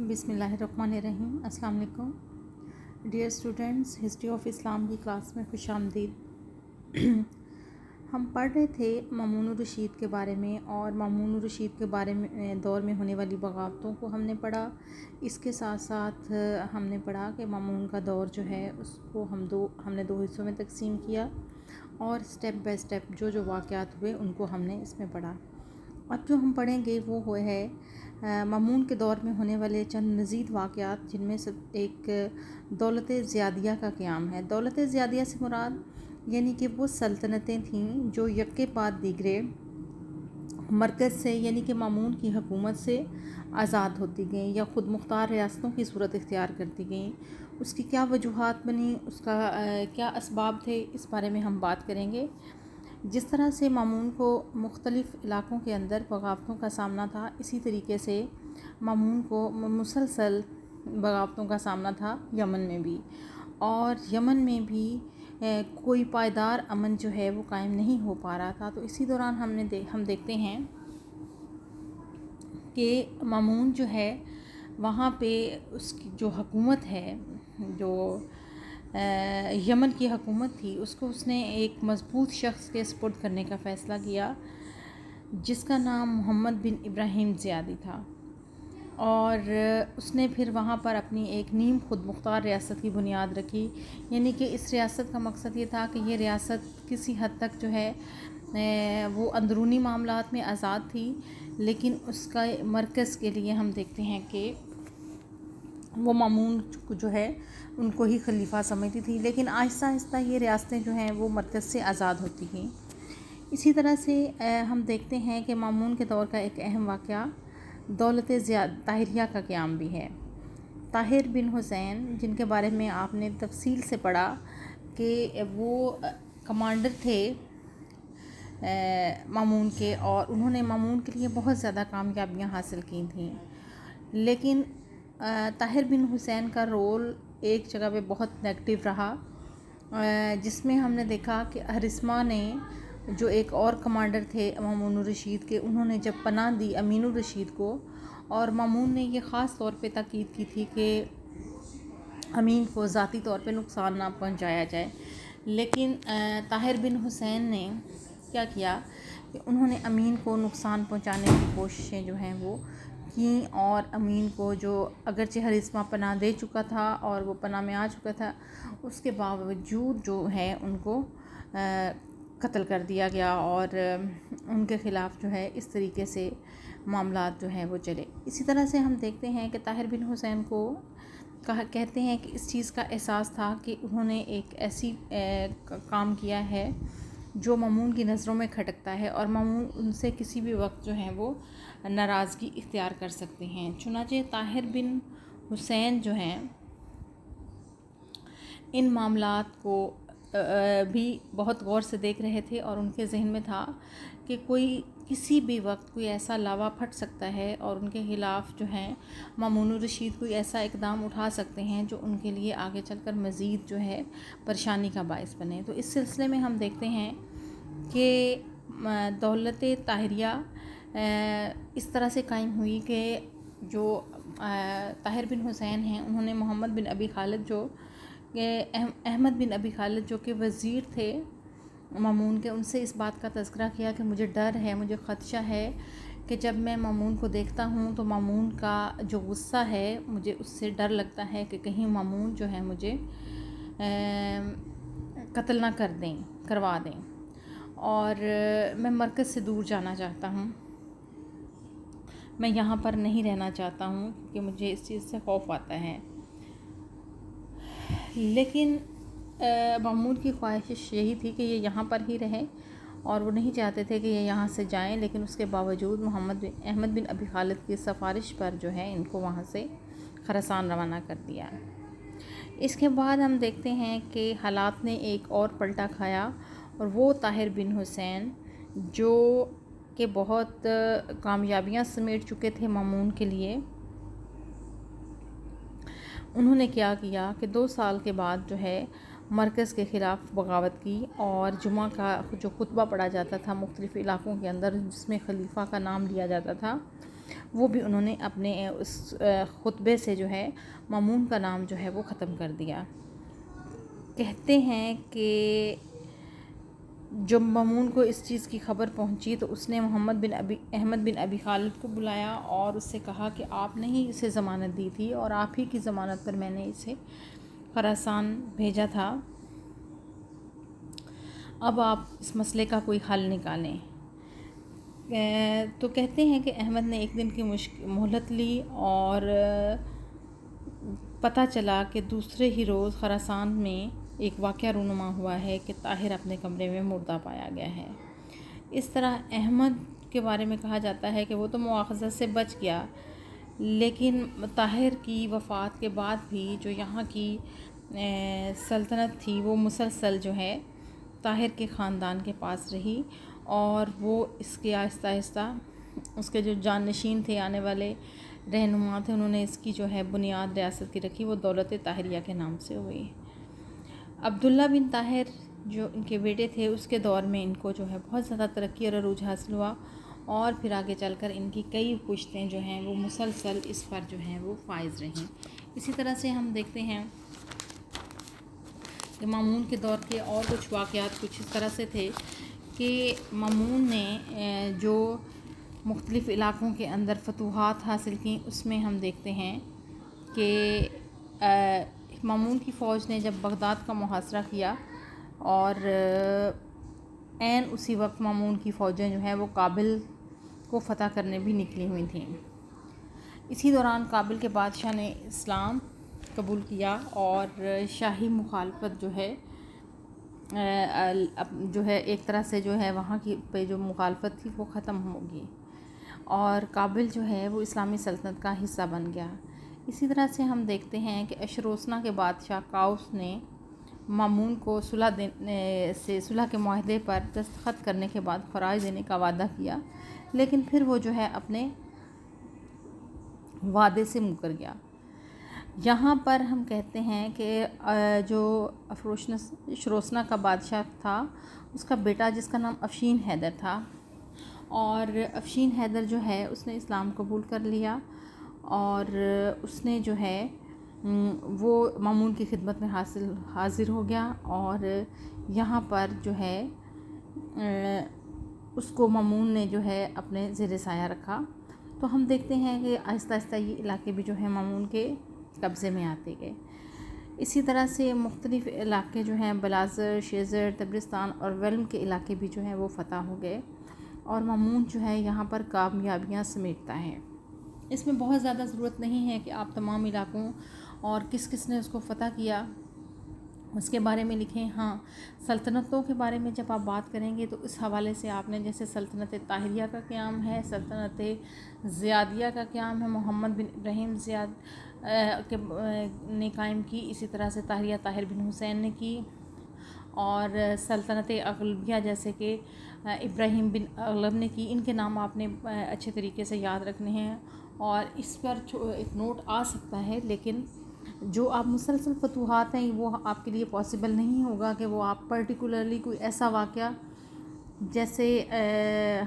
بسم اللہ الرحمن الرحیم۔ السلام علیکم ڈیئر اسٹوڈنٹس، ہسٹری آف اسلام کی کلاس میں خوش آمدید۔ ہم پڑھ رہے تھے مامون الرشید کے بارے میں، اور مامون الرشید کے بارے میں دور میں ہونے والی بغاوتوں کو ہم نے پڑھا۔ اس کے ساتھ ساتھ ہم نے پڑھا کہ مامون کا دور جو ہے اس کو ہم نے دو حصوں میں تقسیم کیا، اور سٹیپ بائی سٹیپ جو واقعات ہوئے ان کو ہم نے اس میں پڑھا۔ اب جو ہم پڑھیں گے وہ ہے مامون کے دور میں ہونے والے چند مزید واقعات، جن میں سے ایک دولت زیادیہ کا قیام ہے۔ دولت زیادیہ سے مراد یعنی کہ وہ سلطنتیں تھیں جو یکے بعد دیگرے مرکز سے یعنی کہ مامون کی حکومت سے آزاد ہوتی گئیں یا خود مختار ریاستوں کی صورت اختیار کرتی گئیں۔ اس کی کیا وجوہات بنی، اس کا کیا اسباب تھے، اس بارے میں ہم بات کریں گے۔ جس طرح سے مامون کو مختلف علاقوں کے اندر بغاوتوں کا سامنا تھا، اسی طریقے سے مامون کو مسلسل بغاوتوں کا سامنا تھا یمن میں بھی، اور یمن میں بھی کوئی پائیدار امن جو ہے وہ قائم نہیں ہو پا رہا تھا۔ تو اسی دوران ہم دیکھتے ہیں کہ مامون جو ہے وہاں پہ اس کی جو حکومت ہے، جو یمن کی حکومت تھی، اس کو اس نے ایک مضبوط شخص کے سپرد کرنے کا فیصلہ کیا، جس کا نام محمد بن ابراہیم زیادی تھا، اور اس نے پھر وہاں پر اپنی ایک نیم خود مختار ریاست کی بنیاد رکھی۔ یعنی کہ اس ریاست کا مقصد یہ تھا کہ یہ ریاست کسی حد تک جو ہے وہ اندرونی معاملات میں آزاد تھی، لیکن اس کا مرکز کے لیے ہم دیکھتے ہیں کہ وہ مامون جو ہے ان کو ہی خلیفہ سمجھتی تھی، لیکن آہستہ آہستہ یہ ریاستیں جو ہیں وہ مرکز سے آزاد ہوتی گئیں۔ اسی طرح سے ہم دیکھتے ہیں کہ مامون کے دور کا ایک اہم واقعہ دولت طاہریہ کا قیام بھی ہے۔ طاہر بن حسین، جن کے بارے میں آپ نے تفصیل سے پڑھا کہ وہ کمانڈر تھے مامون کے، اور انہوں نے مامون کے لیے بہت زیادہ کامیابیاں حاصل کی تھیں، لیکن طاہر بن حسین کا رول ایک جگہ پہ بہت نیگیٹو رہا، جس میں ہم نے دیکھا کہ ارسما نے، جو ایک اور کمانڈر تھے مامون الرشید کے، انہوں نے جب پناہ دی امین الرشید کو، اور مامون نے یہ خاص طور پہ تاکید کی تھی کہ امین کو ذاتی طور پہ نقصان نہ پہنچایا جائے، لیکن طاہر بن حسین نے کیا کیا کہ انہوں نے امین کو نقصان پہنچانے کی کوششیں جو ہیں وہ کیں، اور امین کو، جو اگرچہ ارسما پناہ دے چکا تھا اور وہ پناہ میں آ چکا تھا، اس کے باوجود جو ہے ان کو قتل کر دیا گیا، اور ان کے خلاف جو ہے اس طریقے سے معاملات جو ہیں وہ چلے۔ اسی طرح سے ہم دیکھتے ہیں کہ طاہر بن حسین کو کہتے ہیں کہ اس چیز کا احساس تھا کہ انہوں نے ایک ایسی کام کیا ہے جو مامون کی نظروں میں کھٹکتا ہے، اور مامون ان سے کسی بھی وقت جو ہیں وہ ناراضگی اختیار کر سکتے ہیں۔ چنانچہ طاہر بن حسین جو ہیں ان معاملات کو بھی بہت غور سے دیکھ رہے تھے، اور ان کے ذہن میں تھا کہ کسی بھی وقت کوئی ایسا لاوا پھٹ سکتا ہے، اور ان کے خلاف جو ہیں مامون الرشید کوئی ایسا اقدام اٹھا سکتے ہیں جو ان کے لیے آگے چل کر مزید جو ہے پریشانی کا باعث بنے۔ تو اس سلسلے میں ہم دیکھتے ہیں کہ دولت طاہریہ اس طرح سے قائم ہوئی کہ جو طاہر بن حسین ہیں، انہوں نے محمد بن ابی خالد، جو احمد بن ابی خالد جو کہ وزیر تھے مامون کے، ان سے اس بات کا تذکرہ کیا کہ مجھے ڈر ہے، مجھے خدشہ ہے کہ جب میں مامون کو دیکھتا ہوں تو مامون کا جو غصہ ہے، مجھے اس سے ڈر لگتا ہے کہ کہیں مامون جو ہے مجھے قتل نہ کروا دیں، اور میں مرکز سے دور جانا چاہتا ہوں، میں یہاں پر نہیں رہنا چاہتا ہوں، کہ مجھے اس چیز سے خوف آتا ہے۔ لیکن مامون کی خواہش یہی تھی کہ یہ یہاں پر ہی رہے، اور وہ نہیں چاہتے تھے کہ یہ یہاں سے جائیں، لیکن اس کے باوجود احمد بن ابی خالد کی سفارش پر جو ہے ان کو وہاں سے خراسان روانہ کر دیا۔ اس کے بعد ہم دیکھتے ہیں کہ حالات نے ایک اور پلٹا کھایا، اور وہ طاہر بن حسین جو کہ بہت کامیابیاں سمیٹ چکے تھے مامون کے لیے، انہوں نے کیا کہ 2 سال کے بعد جو ہے مرکز کے خلاف بغاوت کی، اور جمعہ کا جو خطبہ پڑھا جاتا تھا مختلف علاقوں کے اندر، جس میں خلیفہ کا نام لیا جاتا تھا، وہ بھی انہوں نے اپنے اس خطبے سے جو ہے مامون کا نام جو ہے وہ ختم کر دیا۔ کہتے ہیں کہ جب مامون کو اس چیز کی خبر پہنچی تو اس نے احمد بن ابی خالد کو بلایا اور اس سے کہا کہ آپ نے ہی اسے ضمانت دی تھی اور آپ ہی کی ضمانت پر میں نے اسے خراسان بھیجا تھا، اب آپ اس مسئلے کا کوئی حل نکالیں۔ تو کہتے ہیں کہ احمد نے ایک دن کی مہلت لی اور پتہ چلا کہ دوسرے ہی روز خراسان میں ایک واقعہ رونما ہوا ہے کہ طاہر اپنے کمرے میں مردہ پایا گیا ہے۔ اس طرح احمد کے بارے میں کہا جاتا ہے کہ وہ تو مواخذہ سے بچ گیا، لیکن طاہر کی وفات کے بعد بھی جو یہاں کی سلطنت تھی وہ مسلسل جو ہے طاہر کے خاندان کے پاس رہی، اور وہ اس کے آہستہ آہستہ اس کے جو جانشین تھے، آنے والے رہنما تھے، انہوں نے اس کی جو ہے بنیاد ریاست کی رکھی، وہ دولت طاہریہ کے نام سے ہوئی۔ عبداللہ بن طاہر جو ان کے بیٹے تھے، اس کے دور میں ان کو جو ہے بہت زیادہ ترقی اور عروج حاصل ہوا، اور پھر آگے چل کر ان کی کئی پشتیں جو ہیں وہ مسلسل اس پر جو ہیں وہ فائز رہیں۔ اسی طرح سے ہم دیکھتے ہیں کہ مامون کے دور کے اور کچھ واقعات کچھ اس طرح سے تھے کہ مامون نے جو مختلف علاقوں کے اندر فتوحات حاصل کیں، اس میں ہم دیکھتے ہیں کہ مامون کی فوج نے جب بغداد کا محاصرہ کیا اور عین اسی وقت مامون کی فوجیں جو ہیں وہ کابل کو فتح کرنے بھی نکلی ہوئی تھیں۔ اسی دوران کابل کے بادشاہ نے اسلام قبول کیا اور شاہی مخالفت جو ہے ایک طرح سے جو ہے وہاں کی پہ جو مخالفت تھی وہ ختم ہوگی، اور کابل جو ہے وہ اسلامی سلطنت کا حصہ بن گیا۔ اسی طرح سے ہم دیکھتے ہیں کہ اشروسنا کے بادشاہ قاؤس نے مامون کو صلح کے معاہدے پر دستخط کرنے کے بعد خراج دینے کا وعدہ کیا، لیکن پھر وہ جو ہے اپنے وعدے سے مکر گیا۔ یہاں پر ہم کہتے ہیں کہ جو اشروسنا کا بادشاہ تھا، اس کا بیٹا جس کا نام افشین حیدر تھا، اور افشین حیدر جو ہے اس نے اسلام قبول کر لیا، اور اس نے جو ہے وہ مامون کی خدمت میں حاضر ہو گیا، اور یہاں پر جو ہے اس کو مامون نے جو ہے اپنے زیر سایہ رکھا۔ تو ہم دیکھتے ہیں کہ آہستہ آہستہ یہ علاقے بھی جو ہیں مامون کے قبضے میں آتے گئے۔ اسی طرح سے مختلف علاقے جو ہیں بلازر، شیزر، تبرستان اور ویلم کے علاقے بھی جو ہیں وہ فتح ہو گئے، اور مامون جو ہے یہاں پر کامیابیاں سمیٹتا ہے۔ اس میں بہت زیادہ ضرورت نہیں ہے کہ آپ تمام علاقوں اور کس کس نے اس کو فتح کیا اس کے بارے میں لکھیں۔ ہاں، سلطنتوں کے بارے میں جب آپ بات کریں گے تو اس حوالے سے آپ نے جیسے سلطنت طاہریہ کا قیام ہے، سلطنت زیادیہ کا قیام ہے، محمد بن ابراہیم زیاد نے قائم کی، اسی طرح سے طاہریہ طاہر بن حسین نے کی، اور سلطنت اغلبیہ جیسے کہ ابراہیم بن اغلب نے کی۔ ان کے نام آپ نے اچھے طریقے سے یاد رکھنے ہیں، اور اس پر ایک نوٹ آ سکتا ہے، لیکن جو آپ مسلسل فتوحات ہیں وہ آپ کے لیے پاسبل نہیں ہوگا کہ وہ آپ پرٹیکولرلی کوئی ایسا واقعہ جیسے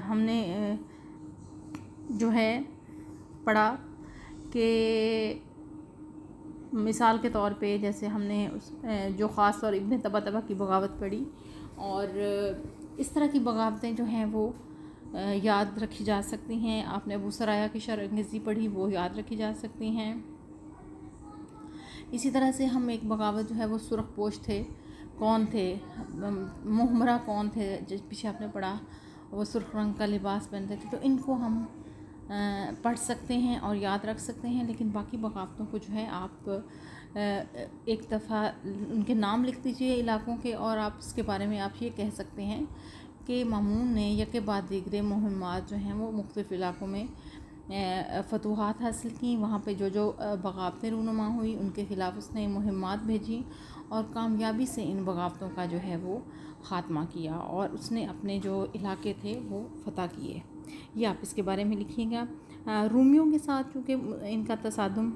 ہم نے جو ہے پڑھا کہ مثال کے طور پہ جیسے ہم نے جو خاص طور ابن طباطبا کی بغاوت پڑھی، اور اس طرح کی بغاوتیں جو ہیں وہ یاد رکھی جا سکتی ہیں۔ آپ نے ابو سرایا کی شرانگیزی پڑھی، وہ یاد رکھی جا سکتی ہیں۔ اسی طرح سے ہم ایک بغاوت جو ہے وہ سرخ پوش تھے، کون تھے، محمرہ کون تھے، جس پیچھے آپ نے پڑھا، وہ سرخ رنگ کا لباس پہنتے تھے، تو ان کو ہم پڑھ سکتے ہیں اور یاد رکھ سکتے ہیں، لیکن باقی بغاوتوں کو جو ہے آپ ایک دفعہ ان کے نام لکھ دیجئے علاقوں کے، اور آپ اس کے بارے میں آپ یہ کہہ سکتے ہیں کہ مامون نے یکے بعد دیگرے مہمات جو ہیں وہ مختلف علاقوں میں فتوحات حاصل کیں، وہاں پہ جو جو بغاوتیں رونما ہوئی ان کے خلاف اس نے مہمات بھیجی، اور کامیابی سے ان بغاوتوں کا جو ہے وہ خاتمہ کیا، اور اس نے اپنے جو علاقے تھے وہ فتح کیے۔ یہ آپ اس کے بارے میں لکھیے گا۔ رومیوں کے ساتھ چونکہ ان کا تصادم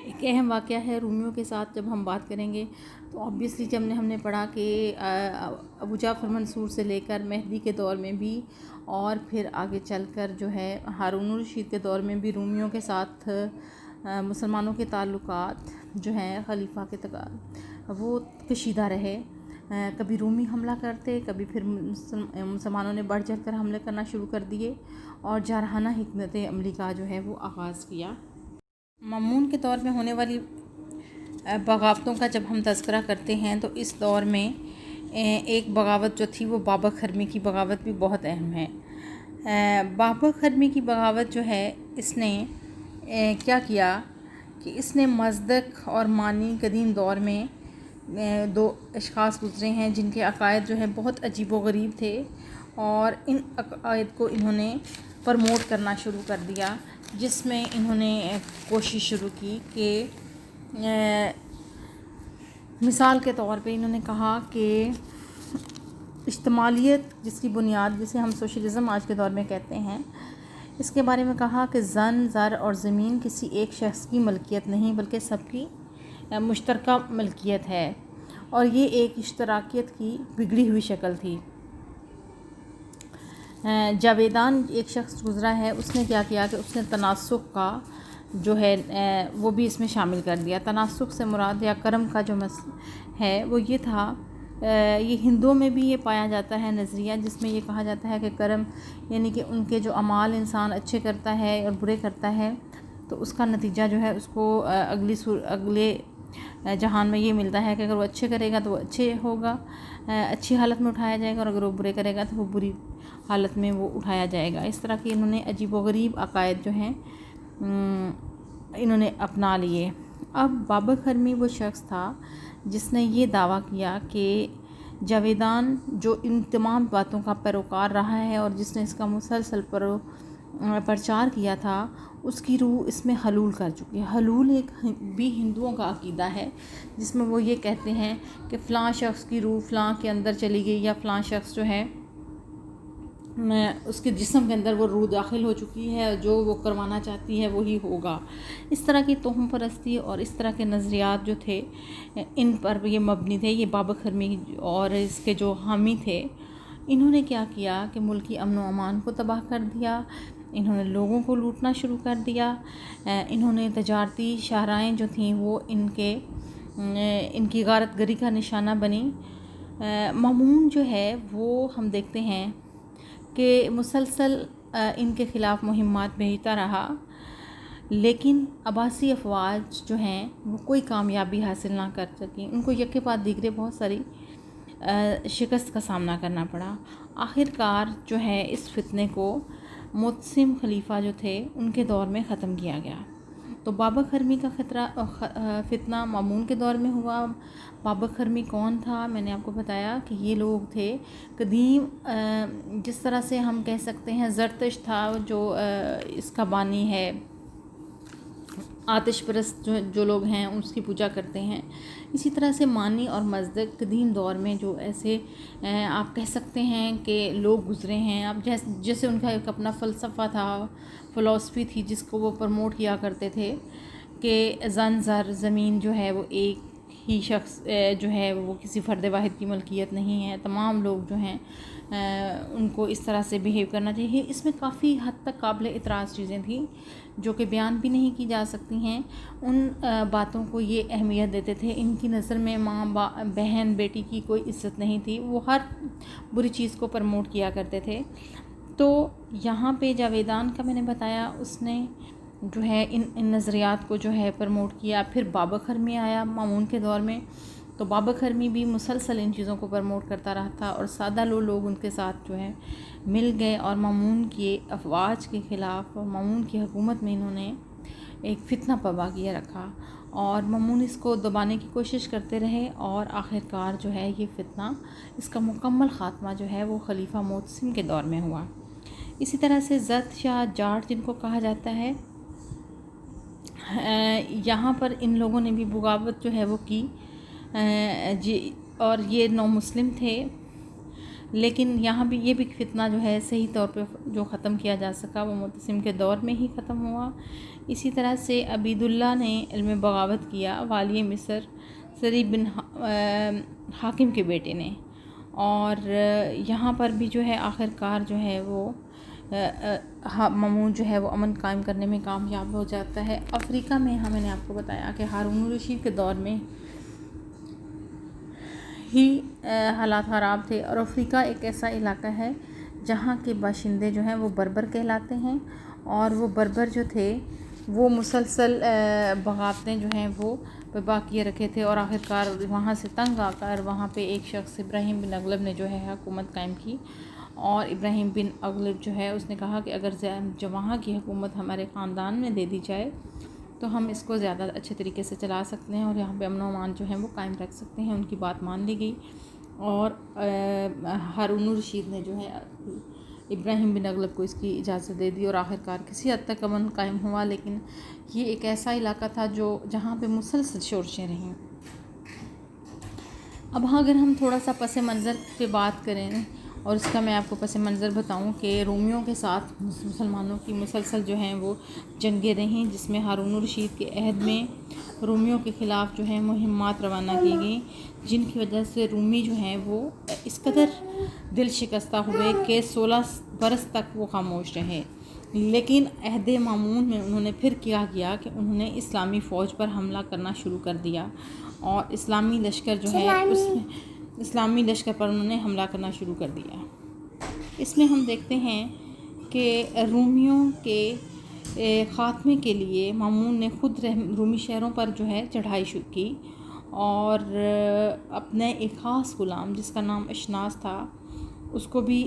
ایک اہم واقعہ ہے رومیوں کے ساتھ جب ہم بات کریں گے تو آبویسلی جب ہم نے پڑھا کہ ابو جعفر منصور سے لے کر مہدی کے دور میں بھی اور پھر آگے چل کر جو ہے ہارون الرشید کے دور میں بھی رومیوں کے ساتھ مسلمانوں کے تعلقات جو ہیں خلیفہ کے وہ کشیدہ رہے. کبھی رومی حملہ کرتے، کبھی پھر مسلمانوں نے بڑھ چڑھ کر حملے کرنا شروع کر دیے اور جارحانہ حکمت عملی کا جو ہے وہ آغاز کیا. مامون کے دور میں ہونے والی بغاوتوں کا جب ہم تذکرہ کرتے ہیں تو اس دور میں ایک بغاوت جو تھی وہ بابک خرمی کی بغاوت بھی بہت اہم ہے. بابک خرمی کی بغاوت جو ہے اس نے کیا کیا کہ اس نے مصدق اور مانی قدیم دور میں دو اشخاص گزرے ہیں جن کے عقائد جو ہیں بہت عجیب و غریب تھے اور ان عقائد کو انہوں نے پرموٹ کرنا شروع کر دیا، جس میں انہوں نے کوشش شروع کی کہ مثال کے طور پہ انہوں نے کہا کہ اجتماعیت جس کی بنیاد جسے ہم سوشلزم آج کے دور میں کہتے ہیں، اس کے بارے میں کہا کہ زن، زر اور زمین کسی ایک شخص کی ملکیت نہیں بلکہ سب کی مشترکہ ملکیت ہے، اور یہ ایک اشتراکیت کی بگڑی ہوئی شکل تھی. جاویدان ایک شخص گزرا ہے، اس نے کیا کیا کہ اس نے تناسخ کا جو ہے وہ بھی اس میں شامل کر دیا. تناسخ سے مراد یا کرم کا جو ہے وہ یہ تھا، یہ ہندوؤں میں بھی یہ پایا جاتا ہے نظریہ، جس میں یہ کہا جاتا ہے کہ کرم یعنی کہ ان کے جو اعمال انسان اچھے کرتا ہے اور برے کرتا ہے تو اس کا نتیجہ جو ہے اس کو اگلے جہان میں یہ ملتا ہے کہ اگر وہ اچھے کرے گا تو وہ اچھے ہوگا، اچھی حالت میں اٹھایا جائے گا، اور اگر وہ برے کرے گا تو وہ بری حالت میں وہ اٹھایا جائے گا. اس طرح کے انہوں نے عجیب و غریب عقائد جو ہیں انہوں نے اپنا لیے. اب بابک خرمی وہ شخص تھا جس نے یہ دعویٰ کیا کہ جاویدان جو ان تمام باتوں کا پیروکار رہا ہے اور جس نے اس کا مسلسل پرچار کیا تھا، اس کی روح اس میں حلول کر چکی ہے. حلول ایک بھی ہندوؤں کا عقیدہ ہے جس میں وہ یہ کہتے ہیں کہ فلاں شخص کی روح فلاں کے اندر چلی گئی، یا فلاں شخص جو ہے اس کے جسم کے اندر وہ روح داخل ہو چکی ہے، جو وہ کروانا چاہتی ہے وہی ہوگا. اس طرح کی توہم پرستی اور اس طرح کے نظریات جو تھے ان پر یہ مبنی تھے. یہ بابک خرمی اور اس کے جو حامی تھے، انہوں نے کیا کیا کہ ملکی امن و امان کو تباہ کر دیا، انہوں نے لوگوں کو لوٹنا شروع کر دیا، انہوں نے تجارتی شاہراہیں جو تھیں وہ ان کی غارت گری کا نشانہ بنی. مامون جو ہے وہ ہم دیکھتے ہیں کہ مسلسل ان کے خلاف مہمات بھیجتا رہا، لیکن عباسی افواج جو ہیں وہ کوئی کامیابی حاصل نہ کر سکیں. ان کو یکے بعد دیگرے بہت ساری شکست کا سامنا کرنا پڑا. آخر کار جو ہے اس فتنے کو معتصم خلیفہ جو تھے ان کے دور میں ختم کیا گیا. تو بابک خرمی کا فتنہ مامون کے دور میں ہوا. بابک خرمی کون تھا؟ میں نے آپ کو بتایا کہ یہ لوگ تھے قدیم، جس طرح سے ہم کہہ سکتے ہیں زرتشت تھا جو اس کا بانی ہے، آتش پرست جو لوگ ہیں اس کی پوجا کرتے ہیں. اسی طرح سے مانی اور مصدق قدیم دور میں جو ایسے آپ کہہ سکتے ہیں کہ لوگ گزرے ہیں. اب جیسے ان کا ایک اپنا فلسفہ تھا، فلسفی تھی جس کو وہ پرموٹ کیا کرتے تھے کہ زن، زر، زمین جو ہے وہ ایک ہی شخص جو ہے وہ کسی فرد واحد کی ملکیت نہیں ہے، تمام لوگ جو ہیں ان کو اس طرح سے بیہیو کرنا چاہیے. اس میں کافی حد تک قابل اعتراض چیزیں تھیں جو کہ بیان بھی نہیں کی جا سکتی ہیں. ان باتوں کو یہ اہمیت دیتے تھے. ان کی نظر میں ماں، بہن، بیٹی کی کوئی عزت نہیں تھی. وہ ہر بری چیز کو پرموٹ کیا کرتے تھے. تو یہاں پہ جاویدان کا میں نے بتایا، اس نے جو ہے ان نظریات کو جو ہے پرموٹ کیا. پھر بابک خرمی آیا مامون کے دور میں، تو بابک خرمی بھی مسلسل ان چیزوں کو پرموٹ کرتا رہا تھا، اور سادہ لوگ ان کے ساتھ جو ہے مل گئے اور مامون کی افواج کے خلاف اور مامون کی حکومت میں انہوں نے ایک فتنہ پبا کیے رکھا، اور مامون اس کو دبانے کی کوشش کرتے رہے، اور آخر کار جو ہے یہ فتنہ، اس کا مکمل خاتمہ جو ہے وہ خلیفہ معتصم کے دور میں ہوا. اسی طرح سے زت شاہ جاٹ جن کو کہا جاتا ہے، یہاں پر ان لوگوں نے بھی بغاوت جو ہے وہ کی، اور یہ نو مسلم تھے، لیکن یہاں بھی یہ بھی فتنہ جو ہے صحیح طور پہ جو ختم کیا جا سکا وہ معتصم کے دور میں ہی ختم ہوا۔ اسی طرح سے عبید اللہ نے علم بغاوت کیا، والی مصر سری بن حاکم کے بیٹے نے، اور یہاں پر بھی جو ہے آخر کار جو ہے وہ مامون جو ہے وہ امن قائم کرنے میں کامیاب ہو جاتا ہے۔ افریقہ میں میں نے آپ کو بتایا کہ ہارون الرشید کے دور میں ہی حالات خراب تھے، اور افریقہ ایک ایسا علاقہ ہے جہاں کے باشندے جو ہیں وہ بربر کہلاتے ہیں، اور وہ بربر جو تھے وہ مسلسل بغاوتیں جو ہیں وہ باقی رکھے تھے، اور آخر کار وہاں سے تنگ آ کر وہاں پہ ایک شخص ابراہیم بن اغلب نے جو ہے حکومت قائم کی، اور ابراہیم بن اغلب جو ہے اس نے کہا کہ اگر جو وہاں کی حکومت ہمارے خاندان میں دے دی جائے تو ہم اس کو زیادہ اچھے طریقے سے چلا سکتے ہیں، اور یہاں پہ امن و امان جو ہے وہ قائم رکھ سکتے ہیں۔ ان کی بات مان لی گئی، اور ہارون الرشید نے جو ہے ابراہیم بن اغلب کو اس کی اجازت دے دی، اور آخر کار کسی حد تک امن قائم ہوا، لیکن یہ ایک ایسا علاقہ تھا جہاں پہ مسلسل شورشیں رہیں۔ اب اگر ہم تھوڑا سا پس منظر پہ بات کریں، اور اس کا میں آپ کو پس منظر بتاؤں کہ رومیوں کے ساتھ مسلمانوں کی مسلسل جو ہیں وہ جنگیں رہیں، جس میں ہارون الرشید کے عہد میں رومیوں کے خلاف جو ہیں مہمات روانہ کی گئیں، جن کی وجہ سے رومی جو ہیں وہ اس قدر دل شکستہ ہوئے کہ 16 برس تک وہ خاموش رہے۔ لیکن عہد مامون میں انہوں نے پھر کیا کہ انہوں نے اسلامی فوج پر حملہ کرنا شروع کر دیا، اور اسلامی لشکر جو ہے اسلامی لشکر پر انہوں نے حملہ کرنا شروع کر دیا۔ اس میں ہم دیکھتے ہیں کہ رومیوں کے خاتمے کے لیے مامون نے خود رومی شہروں پر جو ہے چڑھائی شروع کی، اور اپنے ایک خاص غلام جس کا نام اشناس تھا اس کو بھی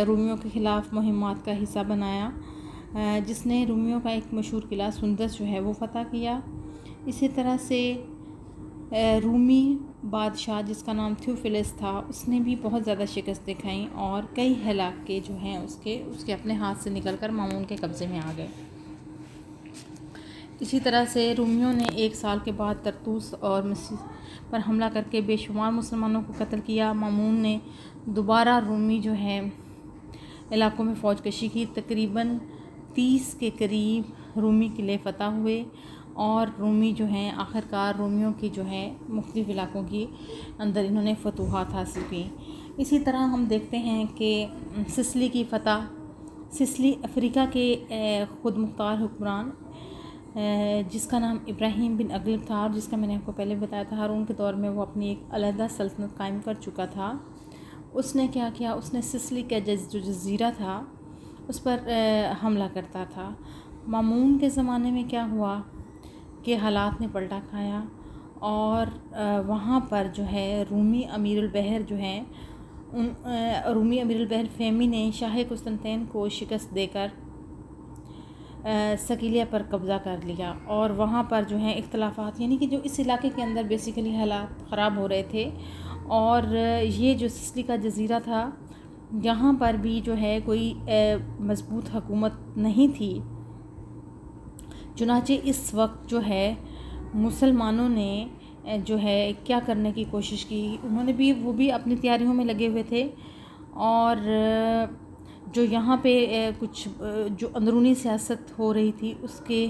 رومیوں کے خلاف مہمات کا حصہ بنایا، جس نے رومیوں کا ایک مشہور قلعہ سندس جو ہے وہ فتح کیا۔ اسی طرح سے رومی بادشاہ جس کا نام تھیوفلس تھا اس نے بھی بہت زیادہ شکستیں کھائیں، اور کئی علاقے جو ہیں اس کے اپنے ہاتھ سے نکل کر مامون کے قبضے میں آ گئے۔ اسی طرح سے رومیوں نے 1 سال کے بعد طرطوس اور مصر پر حملہ کر کے بے شمار مسلمانوں کو قتل کیا۔ مامون نے دوبارہ رومی جو ہے علاقوں میں فوج کشی کی، تقریباً 30 کے قریب رومی قلعے فتح ہوئے، اور رومی جو ہیں آخر کار رومیوں کی جو ہے مختلف علاقوں کی اندر انہوں نے فتوحات حاصل کی۔ اسی طرح ہم دیکھتے ہیں کہ سسلی کی فتح، سسلی افریقہ کے خود مختار حکمران جس کا نام ابراہیم بن اغلب تھا، اور جس کا میں نے آپ کو پہلے بتایا تھا ہارون کے دور میں وہ اپنی ایک علیحدہ سلطنت قائم کر چکا تھا، اس نے کیا کیا، اس نے سسلی کا جو جزیرہ تھا اس پر حملہ کرتا تھا۔ مامون کے زمانے میں کیا ہوا کہ حالات نے پلٹا کھایا، اور وہاں پر جو ہے رومی امیر البحر جو ہیں رومی امیر البحر فہمی نے شاہ قسطنطین کو شکست دے کر سکیلیا پر قبضہ کر لیا، اور وہاں پر جو ہیں اختلافات، یعنی کہ جو اس علاقے کے اندر بیسیکلی حالات خراب ہو رہے تھے، اور یہ جو سسلی کا جزیرہ تھا یہاں پر بھی جو ہے کوئی مضبوط حکومت نہیں تھی، چنانچہ اس وقت جو ہے مسلمانوں نے جو ہے کیا کرنے کی کوشش کی، انہوں نے وہ بھی اپنی تیاریوں میں لگے ہوئے تھے، اور جو یہاں پہ کچھ جو اندرونی سیاست ہو رہی تھی اس کے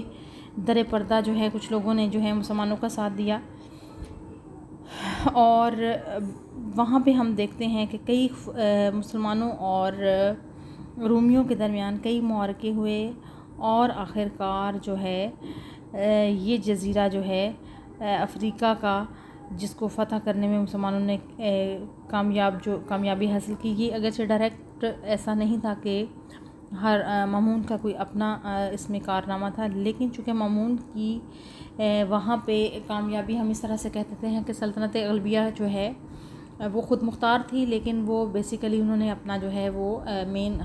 در پردہ جو ہے کچھ لوگوں نے جو ہے مسلمانوں کا ساتھ دیا، اور وہاں پہ ہم دیکھتے ہیں کہ کئی مسلمانوں اور رومیوں کے درمیان کئی معرکے ہوئے، اور آخر کار جو ہے یہ جزیرہ جو ہے افریقہ کا جس کو فتح کرنے میں مسلمانوں نے کامیابی حاصل کی، یہ اگرچہ ڈائریکٹ ایسا نہیں تھا کہ مامون کا کوئی اپنا اس میں کارنامہ تھا، لیکن چونکہ مامون کی وہاں پہ کامیابی ہم اس طرح سے کہتے ہیں کہ سلطنت غلبیہ جو ہے وہ خود مختار تھی، لیکن وہ بیسیکلی انہوں نے اپنا جو ہے وہ مین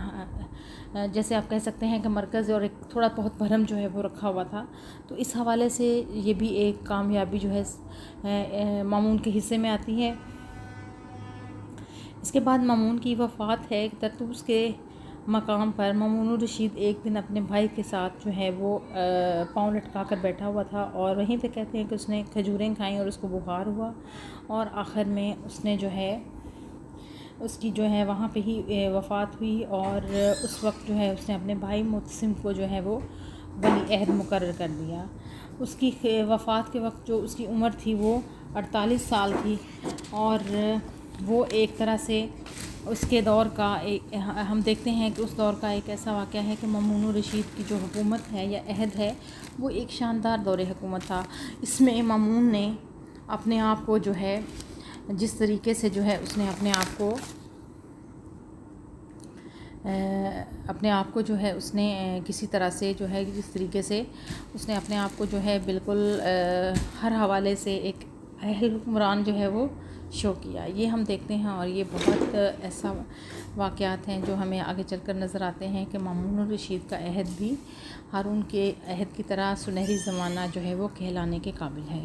جیسے آپ کہہ سکتے ہیں کہ مرکز اور ایک تھوڑا بہت بھرم جو ہے وہ رکھا ہوا تھا، تو اس حوالے سے یہ بھی ایک کامیابی جو ہے مامون کے حصے میں آتی ہے۔ اس کے بعد مامون کی وفات ہے، طرطوس کے مقام پر مامون الرشید ایک دن اپنے بھائی کے ساتھ جو ہے وہ پاؤں لٹکا کر بیٹھا ہوا تھا، اور وہیں پہ کہتے ہیں کہ اس نے کھجوریں کھائیں اور اس کو بخار ہوا، اور آخر میں اس نے جو ہے اس کی جو ہے وہاں پہ ہی وفات ہوئی، اور اس وقت جو ہے اس نے اپنے بھائی معتصم کو جو ہے وہ ولی عہد مقرر کر دیا۔ اس کی وفات کے وقت جو اس کی عمر تھی وہ 48 سال تھی، اور وہ ایک طرح سے اس کے دور کا ہم دیکھتے ہیں کہ اس دور کا ایک ایسا واقعہ ہے کہ مامون الرشید کی جو حکومت ہے یا عہد ہے وہ ایک شاندار دور حکومت تھا۔ اس میں مامون نے اپنے آپ کو جو ہے جس طریقے سے جو ہے اس نے اپنے آپ کو جو ہے اس نے کسی طرح سے جو ہے جس طریقے سے اس نے اپنے آپ کو جو ہے بالکل ہر حوالے سے ایک اہل حکمران جو ہے وہ شو کیا، یہ ہم دیکھتے ہیں۔ اور یہ بہت ایسا واقعات ہیں جو ہمیں آگے چل کر نظر آتے ہیں کہ مامون الرشید کا عہد بھی ہارون کے عہد کی طرح سنہری زمانہ جو ہے وہ کہلانے کے قابل ہے۔